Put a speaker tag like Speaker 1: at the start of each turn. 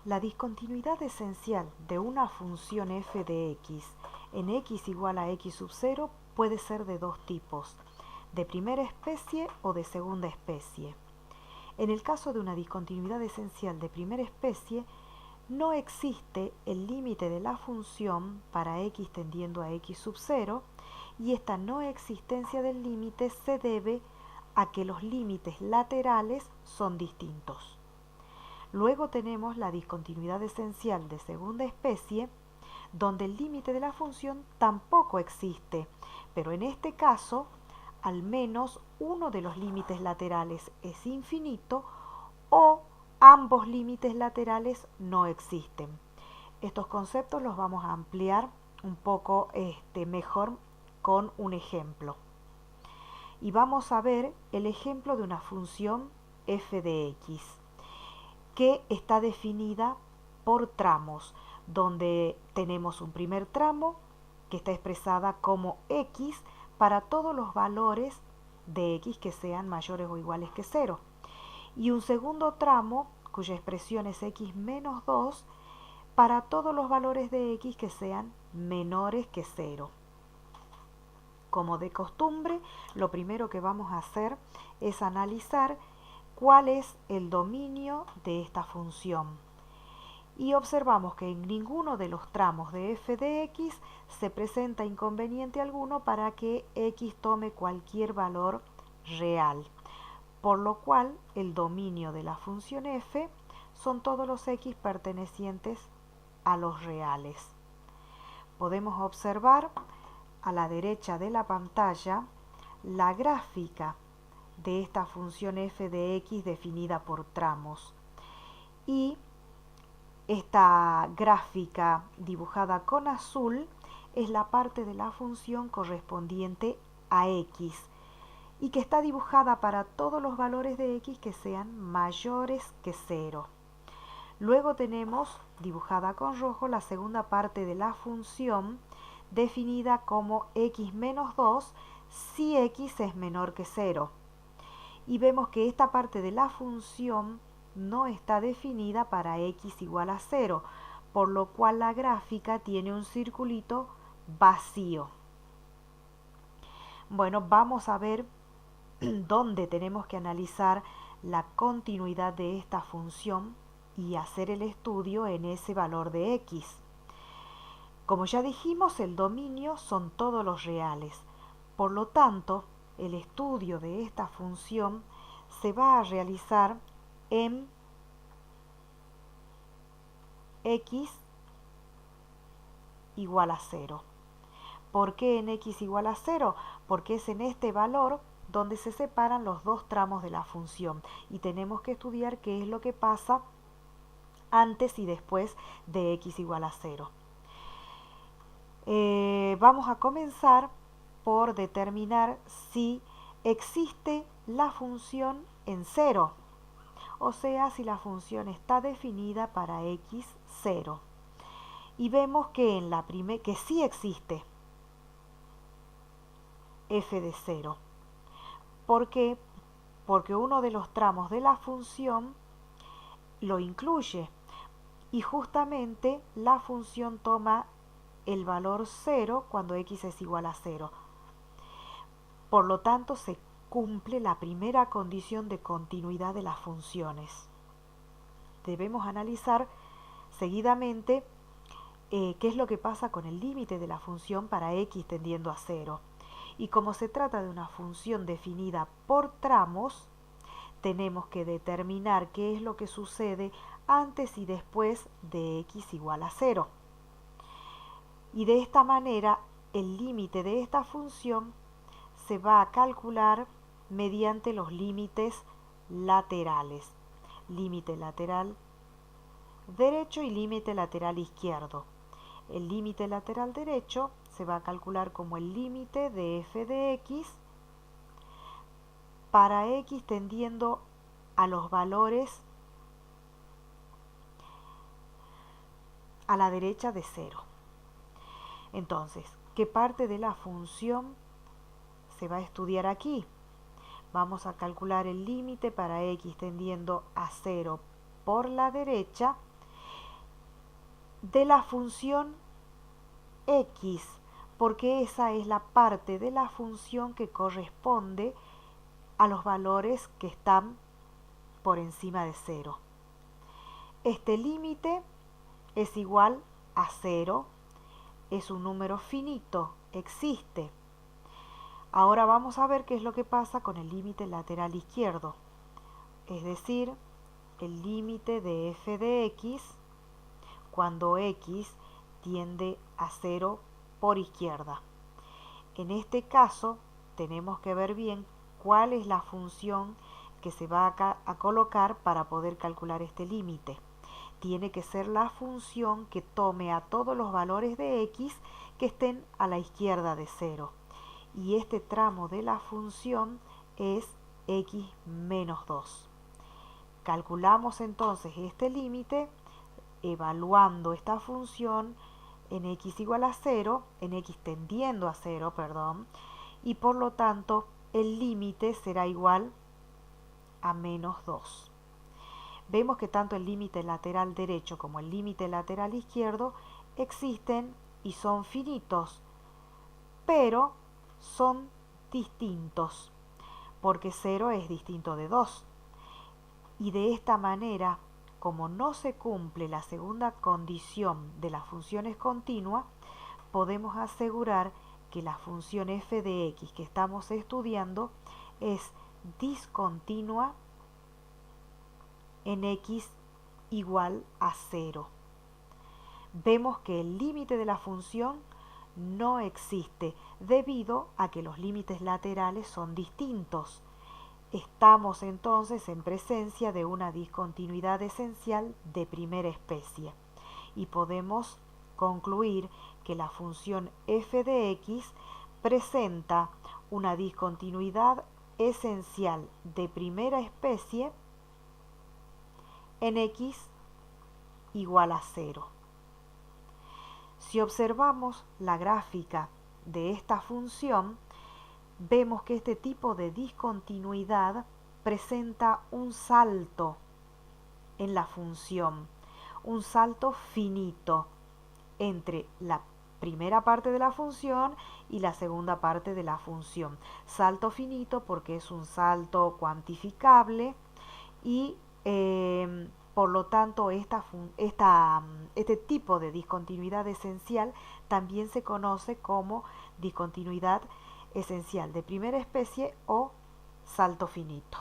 Speaker 1: La discontinuidad esencial de una función f de x en x igual a x sub 0 puede ser de dos tipos, de primera especie o de segunda especie. En el caso de una discontinuidad esencial de primera especie, no existe el límite de la función para x tendiendo a x sub 0 y esta no existencia del límite se debe a que los límites laterales son distintos. Luego tenemos la discontinuidad esencial de segunda especie, donde el límite de la función tampoco existe, pero en este caso, al menos uno de los límites laterales es infinito o ambos límites laterales no existen. Estos conceptos los vamos a ampliar un poco mejor con un ejemplo. Y vamos a ver el ejemplo de una función f de x que está definida por tramos, donde tenemos un primer tramo que está expresada como x para todos los valores de x que sean mayores o iguales que 0. Y un segundo tramo cuya expresión es x menos 2 para todos los valores de x que sean menores que 0. Como de costumbre, lo primero que vamos a hacer es analizar cuál es el dominio de esta función. Y observamos que en ninguno de los tramos de f de x se presenta inconveniente alguno para que x tome cualquier valor real, por lo cual el dominio de la función f son todos los x pertenecientes a los reales. Podemos observar a la derecha de la pantalla la gráfica de esta función f de x definida por tramos. Y esta gráfica dibujada con azul es la parte de la función correspondiente a x y que está dibujada para todos los valores de x que sean mayores que 0. Luego tenemos dibujada con rojo la segunda parte de la función definida como x menos 2 si x es menor que 0. Y vemos que esta parte de la función no está definida para x igual a 0, por lo cual la gráfica tiene un circulito vacío. Bueno, vamos a ver dónde tenemos que analizar la continuidad de esta función y hacer el estudio en ese valor de x. Como ya dijimos, el dominio son todos los reales. Por lo tanto, el estudio de esta función se va a realizar en x igual a 0. ¿Por qué en x igual a 0? Porque es en este valor donde se separan los dos tramos de la función y tenemos que estudiar qué es lo que pasa antes y después de x igual a 0. Vamos a comenzar por determinar si existe la función en 0, o sea, si la función está definida para x 0. Y vemos que, que sí existe f de 0. ¿Por qué? Porque uno de los tramos de la función lo incluye y justamente la función toma el valor 0 cuando x es igual a 0. Por lo tanto, se cumple la primera condición de continuidad de las funciones. Debemos analizar seguidamente qué es lo que pasa con el límite de la función para x tendiendo a 0. Y como se trata de una función definida por tramos, tenemos que determinar qué es lo que sucede antes y después de x igual a 0. Y de esta manera, el límite de esta función se va a calcular mediante los límites laterales. Límite lateral derecho y límite lateral izquierdo. El límite lateral derecho se va a calcular como el límite de f de x para x tendiendo a los valores a la derecha de 0. Entonces, ¿qué parte de la función se va a estudiar aquí? Vamos a calcular el límite para x tendiendo a 0 por la derecha de la función x, porque esa es la parte de la función que corresponde a los valores que están por encima de 0. Este límite es igual a 0, es un número finito, existe. Ahora vamos a ver qué es lo que pasa con el límite lateral izquierdo, es decir, el límite de f de x cuando x tiende a 0 por izquierda. En este caso tenemos que ver bien cuál es la función que se va a colocar para poder calcular este límite. Tiene que ser la función que tome a todos los valores de x que estén a la izquierda de 0. Y este tramo de la función es x menos 2. Calculamos entonces este límite evaluando esta función en x igual a 0, en x tendiendo a 0, y por lo tanto el límite será igual a menos 2. Vemos que tanto el límite lateral derecho como el límite lateral izquierdo existen y son finitos, pero son distintos, porque 0 es distinto de 2. Y de esta manera, como no se cumple la segunda condición de las funciones continuas, podemos asegurar que la función f de x que estamos estudiando es discontinua en x igual a 0. Vemos que el límite de la función no existe debido a que los límites laterales son distintos. Estamos entonces en presencia de una discontinuidad esencial de primera especie y podemos concluir que la función f de x presenta una discontinuidad esencial de primera especie en x igual a 0. Si observamos la gráfica de esta función, vemos que este tipo de discontinuidad presenta un salto en la función, un salto finito entre la primera parte de la función y la segunda parte de la función. Salto finito porque es un salto cuantificable y por lo tanto este tipo de discontinuidad esencial también se conoce como discontinuidad esencial de primera especie o salto finito.